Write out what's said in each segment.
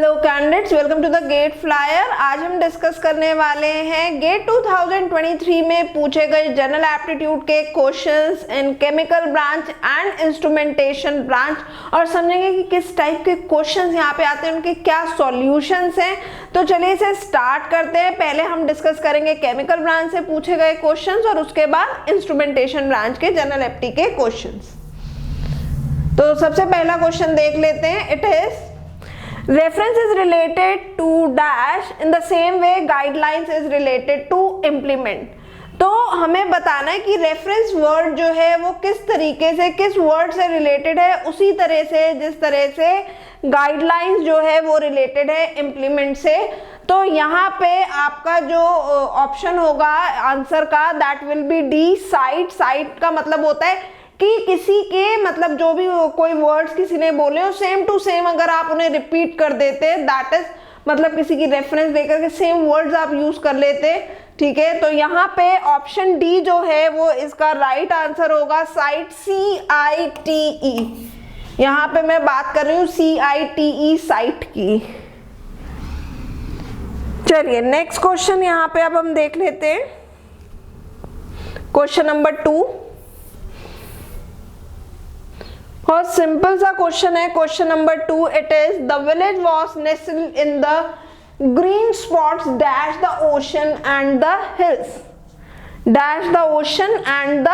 Hello candidates, welcome to the gate Flyer. आज हम discuss करने वाले हैं गेट 2023 में पूछे गए जनरल एप्टीट्यूड के questions in chemical branch and instrumentation branch और समझेंगे कि किस टाइप के क्वेश्चंस यहाँ पे आते हैं, उनके क्या सॉल्यूशंस हैं। तो चलिए इसे स्टार्ट करते हैं। पहले हम डिस्कस करेंगे केमिकल ब्रांच से पूछे गए क्वेश्चंस और उसके बाद इंस्ट्रूमेंटेशन ब्रांच के जनरल एप्टी के क्वेश्चंस। तो सबसे पहला क्वेश्चन देख लेते हैं। It is reference is related to dash in the same way guidelines is related to implement। तो हमें बताना है कि रेफरेंस वर्ड जो है वो किस तरीके से किस वर्ड से रिलेटेड है, उसी तरह से जिस तरह से गाइडलाइंस जो है वो रिलेटेड है इम्प्लीमेंट से। तो यहाँ पे आपका जो ऑप्शन होगा आंसर का that will be D, site. Site का मतलब होता है कि किसी के मतलब जो भी कोई वर्ड्स किसी ने बोले हो सेम टू सेम अगर आप उन्हें रिपीट कर देते दैट इज मतलब किसी की रेफरेंस देकर के सेम वर्ड्स आप यूज कर लेते। ठीक है, तो यहाँ पे ऑप्शन डी जो है वो इसका राइट आंसर होगा, साइट CITE। यहाँ पे मैं बात कर रही हूँ CITE साइट की। चलिए नेक्स्ट क्वेश्चन यहाँ पे अब हम देख लेते हैं। क्वेश्चन नंबर 2 और सिंपल सा क्वेश्चन है। Question number 2 it is the village was nestled in the green spots dash the ocean and the hills. Dash the ocean and the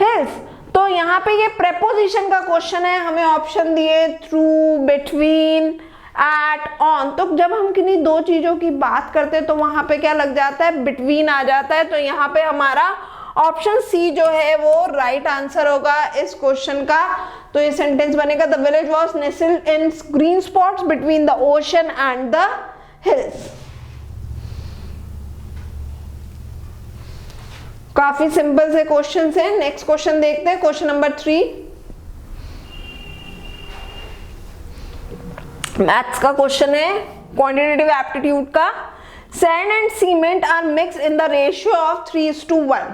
hills. तो यहाँ पे ये प्रेपोजिशन का क्वेश्चन है, हमें ऑप्शन दिए थ्रू, बिटवीन, एट, ऑन। तो जब हम किन्हीं दो चीजों की बात करते हैं तो वहां पे क्या लग जाता है, बिटवीन आ जाता है। तो यहाँ पे हमारा ऑप्शन सी जो है वो राइट आंसर होगा इस क्वेश्चन का। तो ये सेंटेंस बनेगा the village was nestled in green spots between the ocean and the hills. काफी सिंपल से क्वेश्चन है। नेक्स्ट क्वेश्चन देखते हैं। क्वेश्चन नंबर 3 मैथ्स का क्वेश्चन है, क्वांटिटेटिव एप्टीट्यूड का। Sand and cement are mix in the ratio of 3:1।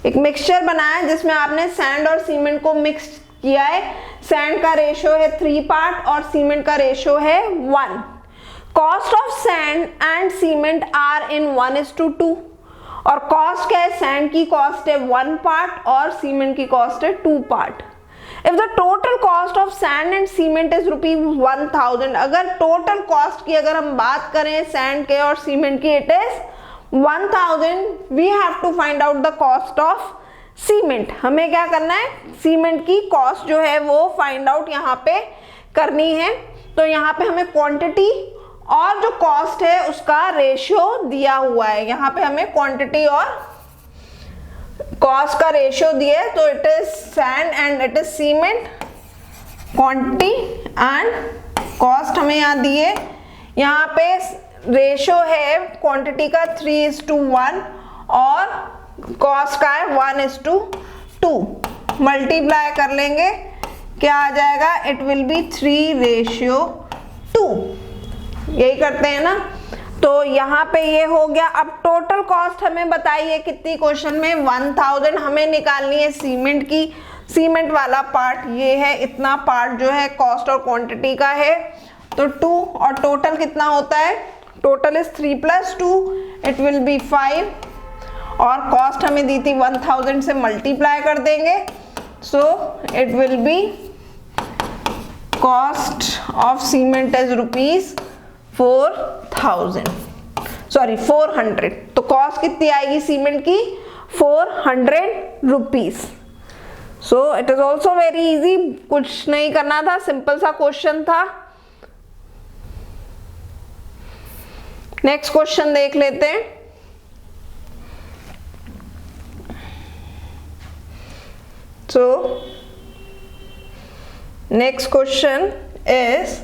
एक mixture बनाया जिसमें आपने सैंड और सीमेंट को मिक्स किया है। सैंड का रेशियो है 3 पार्ट और सीमेंट का रेशियो है 1। Cost of sand and cement are in 1:2 और कॉस्ट क्या है, सैंड की कॉस्ट है 1 पार्ट और सीमेंट की कॉस्ट है 2 part. If the total cost of sand and cement is ₹1000, अगर टोटल कॉस्ट की अगर हम बात करें सैंड के और सीमेंट की it is 1000, we have to find out the cost of cement. हमें क्या करना है, सीमेंट की कॉस्ट जो है वो फाइंड आउट यहाँ पे करनी है। तो यहाँ पे हमें क्वांटिटी और जो कॉस्ट है उसका रेशियो दिया हुआ है। यहाँ पे हमें क्वांटिटी और कॉस्ट का रेशियो दिया है। तो it is sand and it is cement, quantity and cost हमें यहाँ दिए। यहाँ पे रेशियो है क्वांटिटी का 3:1 और कॉस्ट का है 1:2। मल्टीप्लाई कर लेंगे, क्या आ जाएगा, इट विल बी 3:2। यही करते हैं ना। तो यहाँ पे ये हो गया। अब टोटल कॉस्ट हमें बताइए कितनी, क्वेश्चन में 1000 हमें निकालनी है सीमेंट की। सीमेंट वाला पार्ट ये है, इतना पार्ट जो है कॉस्ट और क्वांटिटी का है। तो 2 और टोटल कितना होता है, total is 3 + 2 it will B 5 और कॉस्ट हमें दी थी 1000 से मल्टीप्लाई कर देंगे। So it will B cost of cement is ₹400। तो कॉस्ट कितनी आएगी सीमेंट की, 400 rupees. So it is also very easy, कुछ नहीं करना था, सिंपल सा क्वेश्चन था। नेक्स्ट क्वेश्चन देख लेते हैं। So next question is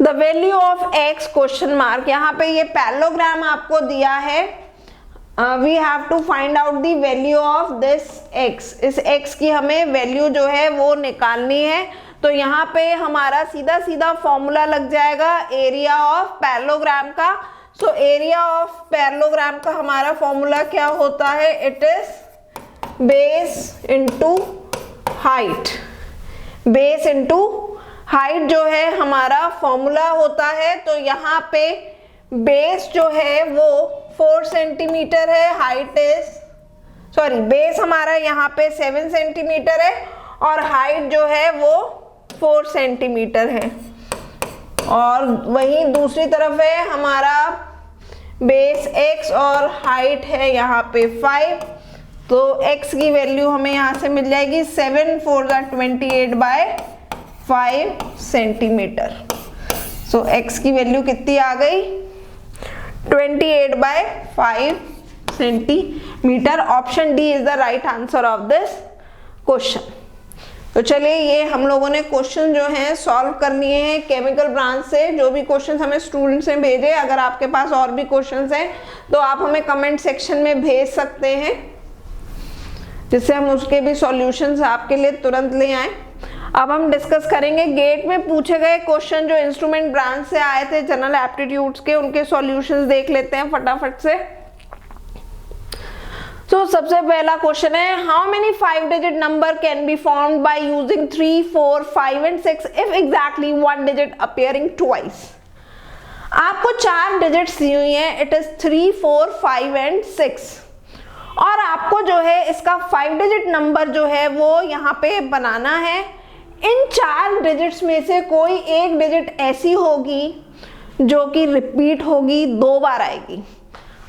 the value of x question mark. यहाँ पे ये पैरेललोग्राम आपको दिया है। We have to find out the value of this x। इस x की हमें वैल्यू जो है वो निकालनी है। तो यहाँ पे हमारा सीधा सीधा फॉर्मूला लग जाएगा एरिया ऑफ पैरेललोग्राम का। सो एरिया ऑफ पैरेललोग्राम का हमारा फॉर्मूला क्या होता है, it is base into height. Base into height जो है हमारा फॉर्मूला होता है, तो यहाँ पे बेस जो है वो 4 सेंटीमीटर है, हाइट बेस हमारा यहाँ पे 7 सेंटीमीटर है और हाइट जो है वो 4 सेंटीमीटर है। और वहीं दूसरी तरफ है हमारा बेस x और हाइट है यहाँ पे 5, तो x की वैल्यू हमें यहाँ से मिल जाएगी 7 4 28/5 सेंटीमीटर। सो x की वैल्यू कितनी आ गई 28/5 centimetre. Option D is the right answer of this question. तो चलिए ये हम लोगों ने क्वेश्चन जो हैं सॉल्व कर लिए हैं केमिकल ब्रांच से। जो भी क्वेश्चन हमें स्टूडेंट्स ने भेजे, अगर आपके पास और भी क्वेश्चन हैं तो आप हमें कमेंट सेक्शन में भेज सकते हैं, जिससे हम उसके भी सॉल्यूशंस आपके लिए तुरंत ले आए। अब हम डिस्कस करेंगे गेट में पूछे गए क्वेश्चन जो इंस्ट्रूमेंट ब्रांच से आए थे जनरल एप्टीट्यूड्स के, उनके सॉल्यूशंस देख लेते हैं फटाफट से। तो सबसे पहला क्वेश्चन है, how many 5 digit number can be formed by using 3 4 5 and 6 if exactly 1 digit appearing twice. आपको 4 डिजिट्स दी हुई हैं, इट इज 3 4 5 एंड 6, और आपको जो है इसका 5 डिजिट नंबर जो है वो यहाँ पे बनाना है। इन 4 डिजिट्स में से कोई एक डिजिट ऐसी होगी जो कि रिपीट होगी, 2 बार आएगी।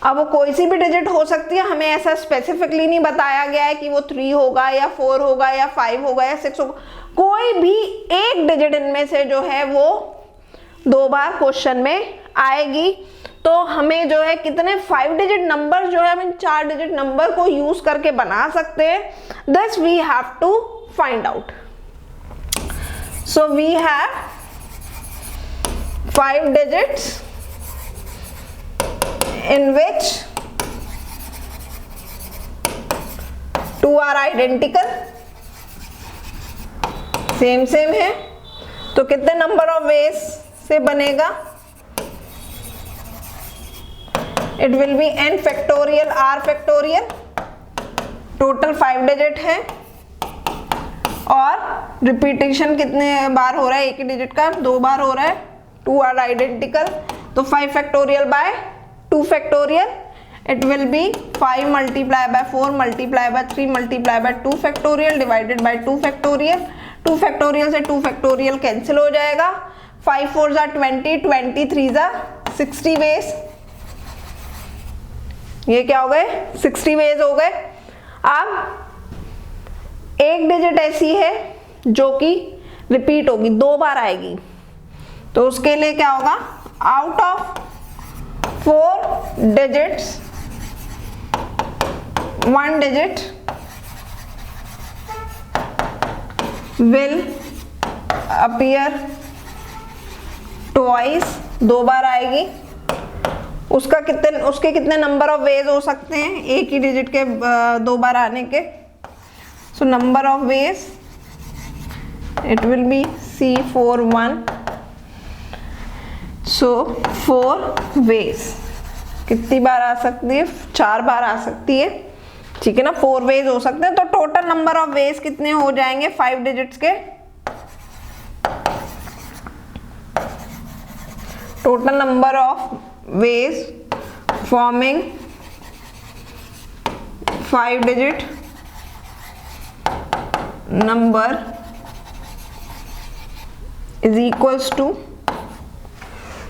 अब वो कोई सी भी डिजिट हो सकती है, हमें ऐसा स्पेसिफिकली नहीं बताया गया है कि वो 3 होगा या 4 होगा या 5 होगा या 6 होगा। कोई भी एक डिजिट इनमें से जो है वो 2 बार क्वेश्चन में आएगी। तो हमें जो है कितने 5 डिजिट नंबर जो है हम इन 4 डिजिट नंबर को यूज करके बना सकते हैं, this we have to find out. So we have 5 digits in which 2 are identical, same है, तो कितने नंबर ऑफ वेज से बनेगा, it will be n factorial r factorial, total 5 digit है, और रिपीटेशन कितने बार हो रहा है, एक ही डिजिट का 2 बार हो रहा है, 2 आर आइडेंटिकल, तो 5 factorial by 2 factorial, it will be 5 multiplied by 4 multiplied by 3 multiplied by 2 factorial divided by 2 factorial. 2 factorial से 2 फैक्टोरियल कैंसिल हो जाएगा, 5 4 20, 23 60 वेज, ये क्या हो गए 60 वेज हो गए। अब एक डिजिट ऐसी है जो कि रिपीट होगी, 2 बार आएगी, तो उसके लिए क्या होगा, out of 4 digits 1 digit will appear twice, 2 बार आएगी। उसके कितने नंबर ऑफ वेज हो सकते हैं एक ही डिजिट के 2 बार आने के, so number of ways it will be C4 1, सो 4 वेज कितनी बार आ सकती है, 4 बार आ सकती है, ठीक है ना, 4 वेज हो सकते हैं। तो टोटल नंबर ऑफ वेज कितने हो जाएंगे 5 डिजिट्स के, total number of ways forming 5 digit number is equals to,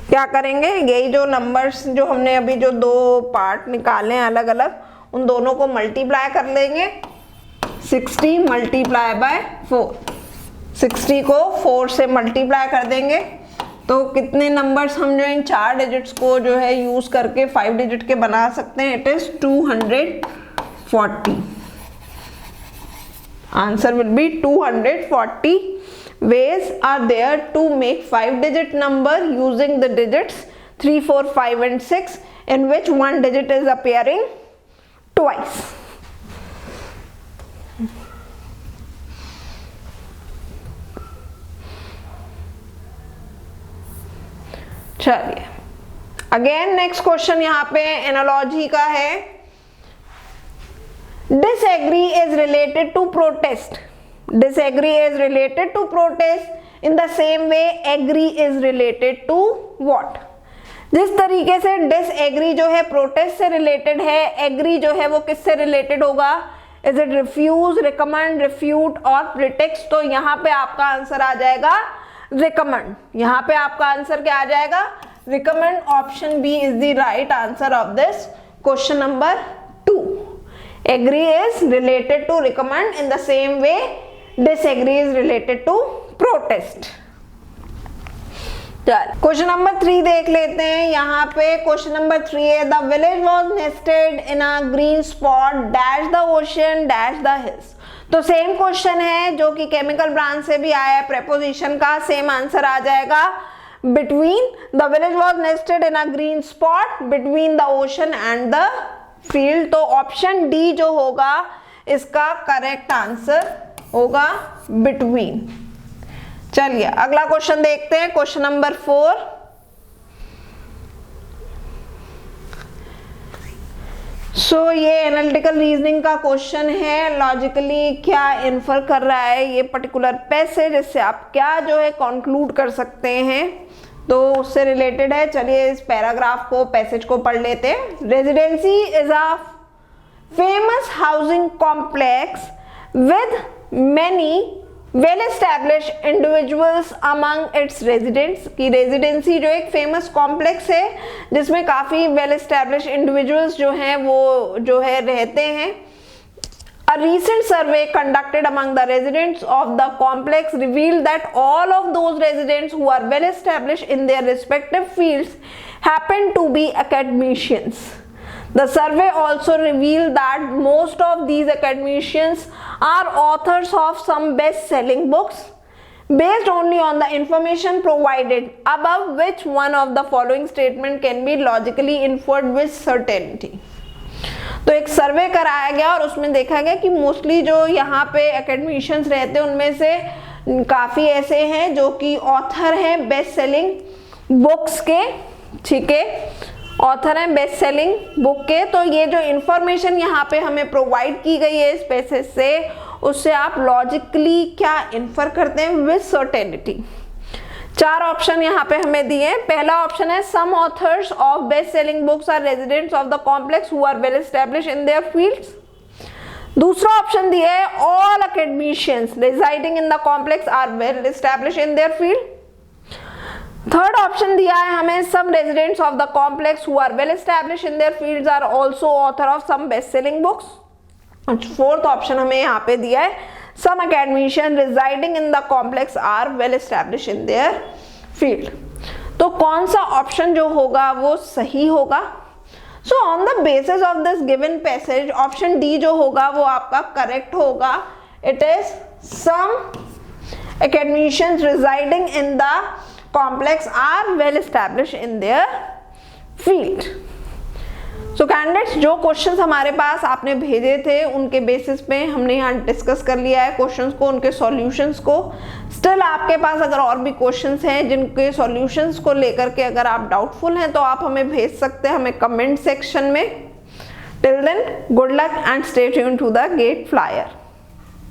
क्या करेंगे, यही जो नंबर्स जो हमने अभी जो 2 पार्ट निकाले हैं अलग अलग, उन दोनों को मल्टीप्लाई कर लेंगे, 60 मल्टीप्लाई बाय 4, 60 को 4 से मल्टीप्लाई कर देंगे, तो कितने नंबर्स हम जो इन 4 डिजिट्स को जो है यूज करके 5 डिजिट के बना सकते हैं, it is 240। Answer will be 240 ways are there to make 5 digit number using the digits 3 4 5 and 6 in which 1 digit is appearing twice. चलिए अगेन नेक्स्ट क्वेश्चन यहाँ पे एनालॉजी का है, disagree is related to protest disagree is related to protest. In the same way agree is related to what? जिस तरीके से disagree जो है protest से related है, agree जो है वो किससे related होगा? Is it refuse, recommend, refute और pretext? तो यहाँ पे आपका आंसर आ जाएगा recommend. यहाँ पे आपका आंसर क्या आ जाएगा? recommend. Option B is the right answer of this question number 2. Agree is related to recommend. In the same way disagree is related to protest. चल क्वेश्चन नंबर 3 देख लेते हैं. यहाँ पे क्वेश्चन नंबर 3 है the village was nested in a green spot dash the ocean dash the hills. तो same question है जो कि केमिकल ब्रांच से भी आया है, प्रेपोजिशन का सेम आंसर आ जाएगा. Between the village was nested in a green spot between the ocean and the field. तो ऑप्शन डी जो होगा इसका करेक्ट आंसर होगा बिटवीन. चलिए अगला क्वेश्चन देखते हैं. Question number 4. सो ये एनालिटिकल रीजनिंग का क्वेश्चन है. लॉजिकली क्या इन्फर कर रहा है ये पर्टिकुलर पैसेज, इससे आप क्या जो है कंक्लूड कर सकते हैं, तो उससे रिलेटेड है. चलिए इस पैराग्राफ को, पैसेज को पढ़ लेते हैं. Residency is a famous housing complex with many well-established individuals among its residents. की रेजिडेंसी जो एक फेमस कॉम्प्लेक्स है जिसमें काफ़ी well-established individuals जो हैं वो जो है रहते हैं. A recent survey conducted among the residents of the complex revealed that all of those residents who are well-established in their respective fields happen to be academicians. The survey also revealed that most of these academicians are authors of some best-selling books. Based only on the information provided above, which one of the following statement can be logically inferred with certainty? तो एक सर्वे कराया गया और उसमें देखा गया कि mostly जो यहाँ पे एकेडमिशियंस रहते हैं उनमें से काफ़ी ऐसे हैं जो कि ऑथर हैं बेस्ट सेलिंग बुक्स के. ठीक है, ऑथर हैं बेस्ट सेलिंग बुक के. तो ये जो इंफॉर्मेशन यहाँ पे हमें प्रोवाइड की गई है इस पैसेज से, उससे आप लॉजिकली क्या इन्फर करते हैं विद सर्टेनिटी. 4 ऑप्शन यहाँ पे हमें दिए हैं. पहला ऑप्शन है some authors of best selling books are residents of the complex who are well establish in their fields. दूसरा ऑप्शन दिया है all academicians residing in the complex are well establish in their field. Third option दिया है हमें some residents of the complex who are well establish in their fields are also author of some best selling books. Fourth option हमें यहाँ पे दिया है सम academician residing in the complex are well establish in their field. तो कौन सा option जो होगा वो सही होगा? So on the basis of this given passage option D जो होगा वो आपका करेक्ट होगा. It is some academicians residing in the complex are well established in their field. So candidates, जो क्वेश्चंस हमारे पास आपने भेजे थे उनके बेसिस पे हमने यहाँ डिस्कस कर लिया है क्वेश्चंस को, उनके सॉल्यूशंस को. स्टिल आपके पास अगर और भी क्वेश्चंस हैं जिनके सॉल्यूशंस को लेकर के अगर आप डाउटफुल हैं तो आप हमें भेज सकते हैं हमें कमेंट सेक्शन में. Till then good luck and stay tuned to the gate flyer.